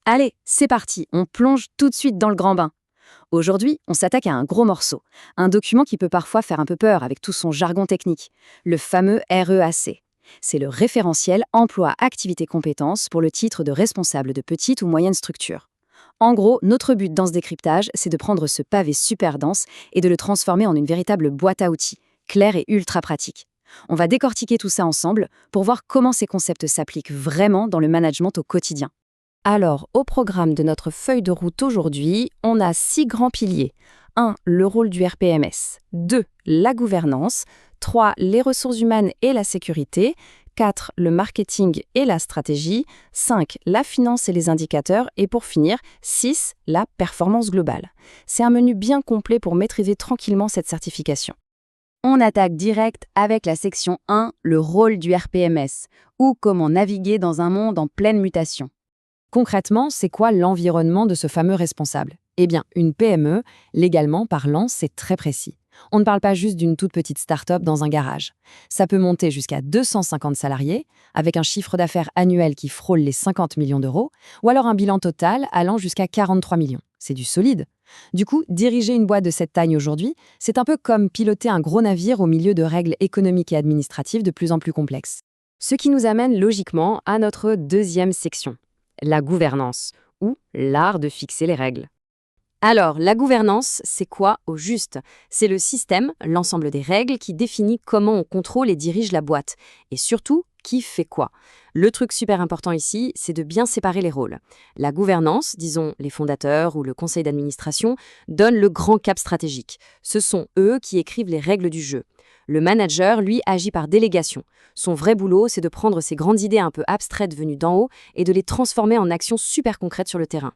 Allez, c'est parti, on plonge tout de suite dans le grand bain. Aujourd'hui, on s'attaque à un gros morceau, un document qui peut parfois faire un peu peur avec tout son jargon technique, le fameux REAC. C'est le référentiel emploi-activité-compétences pour le titre de responsable de petite ou moyenne structure. En gros, notre but dans ce décryptage, c'est de prendre ce pavé super dense et de le transformer en une véritable boîte à outils, claire et ultra pratique. On va décortiquer tout ça ensemble pour voir comment ces concepts s'appliquent vraiment dans le management au quotidien. Alors, au programme de notre feuille de route aujourd'hui, on a 6 grands piliers. 1. Le rôle du RPMS. 2. La gouvernance. 3. Les ressources humaines et la sécurité. 4. Le marketing et la stratégie. 5. La finance et les indicateurs. Et pour finir, 6. La performance globale. C'est un menu bien complet pour maîtriser tranquillement cette certification. On attaque direct avec la section 1, le rôle du RPMS, ou comment naviguer dans un monde en pleine mutation. Concrètement, c'est quoi l'environnement de ce fameux responsable? Eh bien, une PME, légalement parlant, c'est très précis. On ne parle pas juste d'une toute petite start-up dans un garage. Ça peut monter jusqu'à 250 salariés, avec un chiffre d'affaires annuel qui frôle les 50 millions d'euros, ou alors un bilan total allant jusqu'à 43 millions. C'est du solide. Du coup, diriger une boîte de cette taille aujourd'hui, c'est un peu comme piloter un gros navire au milieu de règles économiques et administratives de plus en plus complexes. Ce qui nous amène logiquement à notre deuxième section. La gouvernance, ou l'art de fixer les règles. Alors, la gouvernance, c'est quoi au juste? C'est le système, l'ensemble des règles qui définit comment on contrôle et dirige la boîte. Et surtout, qui fait quoi? Le truc super important ici, c'est de bien séparer les rôles. La gouvernance, disons les fondateurs ou le conseil d'administration, donne le grand cap stratégique. Ce sont eux qui écrivent les règles du jeu. Le manager, lui, agit par délégation. Son vrai boulot, c'est de prendre ces grandes idées un peu abstraites venues d'en haut et de les transformer en actions super concrètes sur le terrain.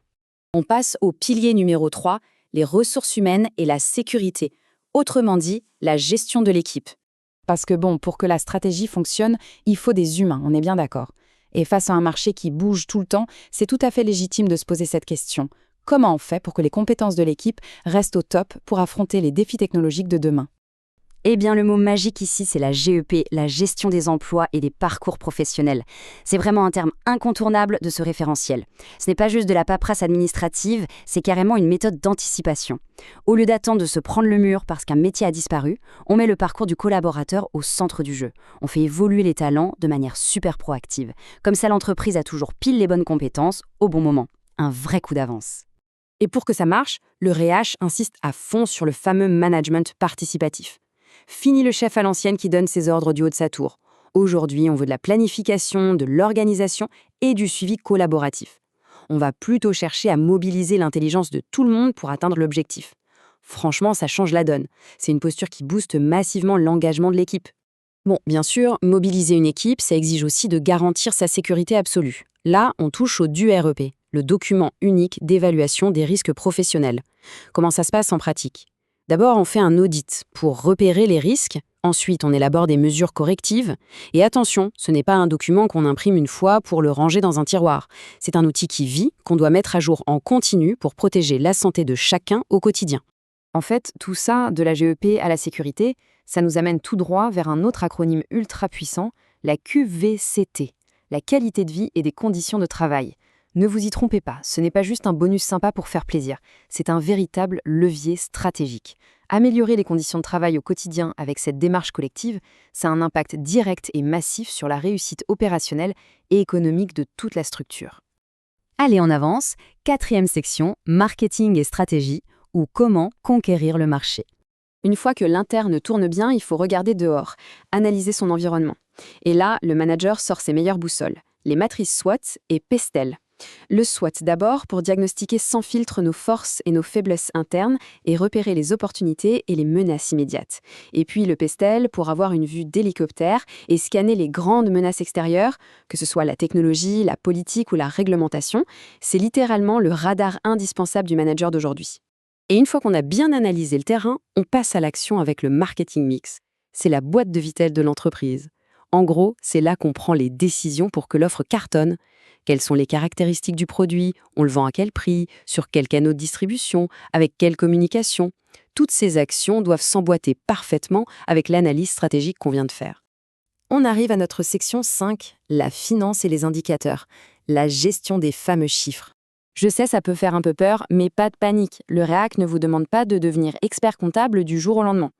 On passe au pilier numéro 3, les ressources humaines et la sécurité. Autrement dit, la gestion de l'équipe. Parce que pour que la stratégie fonctionne, il faut des humains, on est bien d'accord. Et face à un marché qui bouge tout le temps, c'est tout à fait légitime de se poser cette question. Comment on fait pour que les compétences de l'équipe restent au top pour affronter les défis technologiques de demain? Eh bien, le mot magique ici, c'est la GEP, la gestion des emplois et des parcours professionnels. C'est vraiment un terme incontournable de ce référentiel. Ce n'est pas juste de la paperasse administrative, c'est carrément une méthode d'anticipation. Au lieu d'attendre de se prendre le mur parce qu'un métier a disparu, on met le parcours du collaborateur au centre du jeu. On fait évoluer les talents de manière super proactive. Comme ça, l'entreprise a toujours pile les bonnes compétences au bon moment. Un vrai coup d'avance. Et pour que ça marche, le REACH insiste à fond sur le fameux management participatif. Fini le chef à l'ancienne qui donne ses ordres du haut de sa tour. Aujourd'hui, on veut de la planification, de l'organisation et du suivi collaboratif. On va plutôt chercher à mobiliser l'intelligence de tout le monde pour atteindre l'objectif. Franchement, ça change la donne. C'est une posture qui booste massivement l'engagement de l'équipe. Bon, bien sûr, mobiliser une équipe, ça exige aussi de garantir sa sécurité absolue. Là, on touche au DUREP, le document unique d'évaluation des risques professionnels. Comment ça se passe en pratique? D'abord, on fait un audit pour repérer les risques. Ensuite, on élabore des mesures correctives. Et attention, ce n'est pas un document qu'on imprime une fois pour le ranger dans un tiroir. C'est un outil qui vit, qu'on doit mettre à jour en continu pour protéger la santé de chacun au quotidien. En fait, tout ça, de la GEP à la sécurité, ça nous amène tout droit vers un autre acronyme ultra puissant, la QVCT, la qualité de vie et des conditions de travail. Ne vous y trompez pas, ce n'est pas juste un bonus sympa pour faire plaisir, c'est un véritable levier stratégique. Améliorer les conditions de travail au quotidien avec cette démarche collective, ça a un impact direct et massif sur la réussite opérationnelle et économique de toute la structure. Allez, on avance. 4e section, marketing et stratégie, ou comment conquérir le marché. Une fois que l'interne tourne bien, il faut regarder dehors, analyser son environnement. Et là, le manager sort ses meilleures boussoles, les matrices SWOT et PESTEL. Le SWOT d'abord pour diagnostiquer sans filtre nos forces et nos faiblesses internes et repérer les opportunités et les menaces immédiates. Et puis le PESTEL pour avoir une vue d'hélicoptère et scanner les grandes menaces extérieures, que ce soit la technologie, la politique ou la réglementation. C'est littéralement le radar indispensable du manager d'aujourd'hui. Et une fois qu'on a bien analysé le terrain, on passe à l'action avec le marketing mix. C'est la boîte de vitesse de l'entreprise. En gros, c'est là qu'on prend les décisions pour que l'offre cartonne. Quelles sont les caractéristiques du produit? On le vend à quel prix? Sur quels canaux de distribution? Avec quelle communication? Toutes ces actions doivent s'emboîter parfaitement avec l'analyse stratégique qu'on vient de faire. On arrive à notre section 5, la finance et les indicateurs, la gestion des fameux chiffres. Je sais, ça peut faire un peu peur, mais pas de panique. Le REAC ne vous demande pas de devenir expert comptable du jour au lendemain.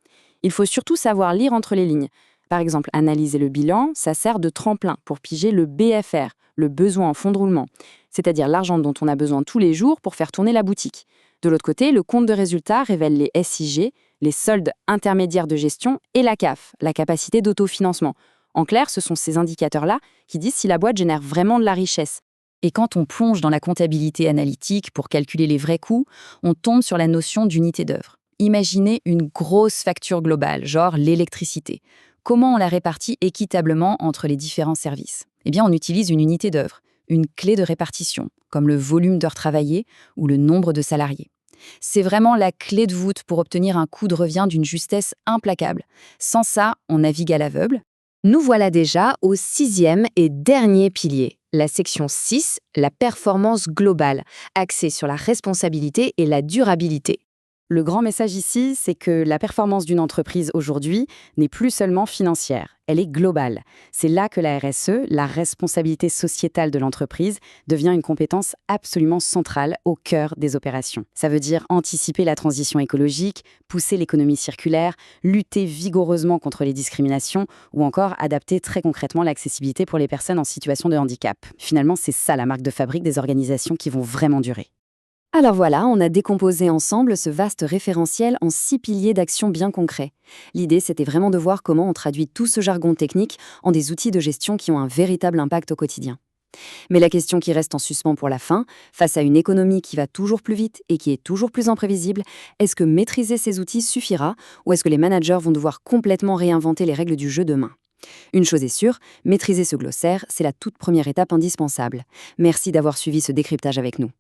Il faut surtout savoir lire entre les lignes. Par exemple, analyser le bilan, ça sert de tremplin pour piger le BFR, le besoin en fonds de roulement, c'est-à-dire l'argent dont on a besoin tous les jours pour faire tourner la boutique. De l'autre côté, le compte de résultat révèle les SIG, les soldes intermédiaires de gestion, et la CAF, la capacité d'autofinancement. En clair, ce sont ces indicateurs-là qui disent si la boîte génère vraiment de la richesse. Et quand on plonge dans la comptabilité analytique pour calculer les vrais coûts, on tombe sur la notion d'unité d'œuvre. Imaginez une grosse facture globale, genre l'électricité. Comment on la répartit équitablement entre les différents services? Eh bien, on utilise une unité d'œuvre, une clé de répartition, comme le volume d'heures travaillées ou le nombre de salariés. C'est vraiment la clé de voûte pour obtenir un coût de revient d'une justesse implacable. Sans ça, on navigue à l'aveugle. Nous voilà déjà au 6e et dernier pilier, la section 6, la performance globale, axée sur la responsabilité et la durabilité. Le grand message ici, c'est que la performance d'une entreprise aujourd'hui n'est plus seulement financière, elle est globale. C'est là que la RSE, la responsabilité sociétale de l'entreprise, devient une compétence absolument centrale au cœur des opérations. Ça veut dire anticiper la transition écologique, pousser l'économie circulaire, lutter vigoureusement contre les discriminations ou encore adapter très concrètement l'accessibilité pour les personnes en situation de handicap. Finalement, c'est ça la marque de fabrique des organisations qui vont vraiment durer. Alors voilà, on a décomposé ensemble ce vaste référentiel en 6 piliers d'action bien concrets. L'idée, c'était vraiment de voir comment on traduit tout ce jargon technique en des outils de gestion qui ont un véritable impact au quotidien. Mais la question qui reste en suspens pour la fin, face à une économie qui va toujours plus vite et qui est toujours plus imprévisible, est-ce que maîtriser ces outils suffira ou est-ce que les managers vont devoir complètement réinventer les règles du jeu demain ? Une chose est sûre, maîtriser ce glossaire, c'est la toute première étape indispensable. Merci d'avoir suivi ce décryptage avec nous.